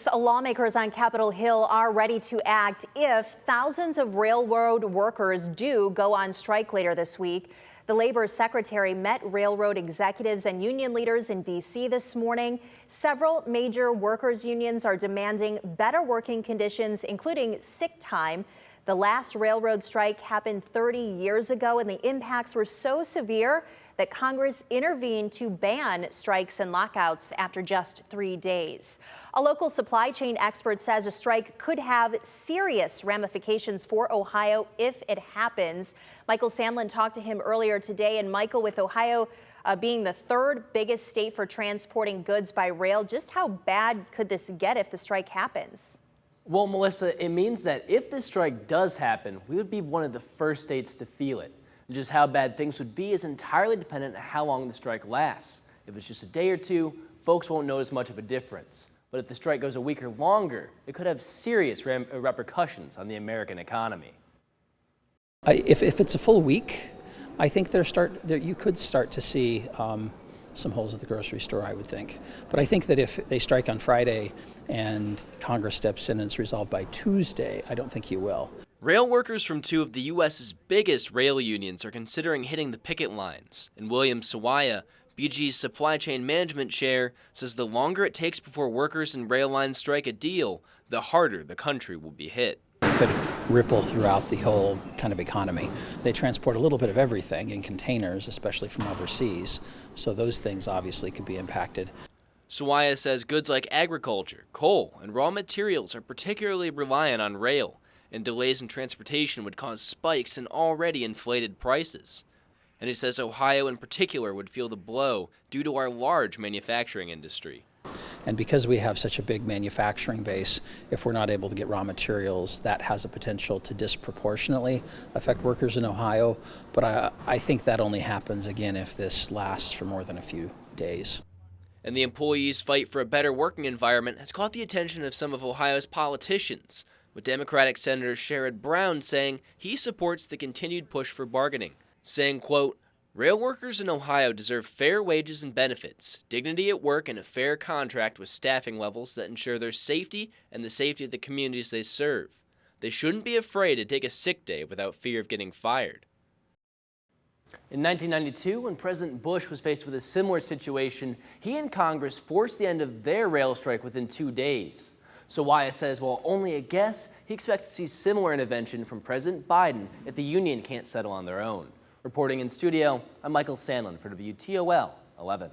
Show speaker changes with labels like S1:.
S1: Lawmakers on Capitol Hill are ready to act if thousands of railroad workers do go on strike later this week. The Labor Secretary met railroad executives and union leaders in D.C. this morning. Several major workers' unions are demanding better working conditions, including sick time. The last railroad strike happened 30 years ago, and the impacts were so severe that Congress intervened to ban strikes and lockouts after just 3 days. A local supply chain expert says a strike could have serious ramifications for Ohio if it happens. Michael Sandlin talked to him earlier today. And Michael, with Ohio being the third biggest state for transporting goods by rail, just how bad could this get if the strike happens?
S2: Well, Melissa, it means that if this strike does happen, we would be one of the first states to feel it. Just how bad things would be is entirely dependent on how long the strike lasts. If it's just a day or two, folks won't notice much of a difference. But if the strike goes a week or longer, it could have serious repercussions on the American economy.
S3: If it's a full week, I think you could start to see some holes at the grocery store, I would think. But I think that if they strike on Friday and Congress steps in and it's resolved by Tuesday, I don't think you will.
S4: Rail workers from two of the U.S.'s biggest rail unions are considering hitting the picket lines. And William Sawaya, BG's supply chain management chair, says the longer it takes before workers and rail lines strike a deal, the harder the country will be hit.
S3: It could ripple throughout the whole kind of economy. They transport a little bit of everything in containers, especially from overseas, so those things obviously could be impacted.
S4: Sawaya says goods like agriculture, coal, and raw materials are particularly reliant on rail, and delays in transportation would cause spikes in already inflated prices. And he says Ohio in particular would feel the blow due to our large manufacturing industry.
S3: And because we have such a big manufacturing base, if we're not able to get raw materials, that has a potential to disproportionately affect workers in Ohio. But I think that only happens again if this lasts for more than a few days.
S4: And the employees' fight for a better working environment has caught the attention of some of Ohio's politicians, with Democratic Senator Sherrod Brown saying he supports the continued push for bargaining, saying, quote, "Rail workers in Ohio deserve fair wages and benefits, dignity at work, and a fair contract with staffing levels that ensure their safety and the safety of the communities they serve. They shouldn't be afraid to take a sick day without fear of getting fired."
S2: In 1992, when President Bush was faced with a similar situation, he and Congress forced the end of their rail strike within 2 days. Sawaya says while only a guess, he expects to see similar intervention from President Biden if the union can't settle on their own. Reporting in studio, I'm Michael Sandlin for WTOL 11.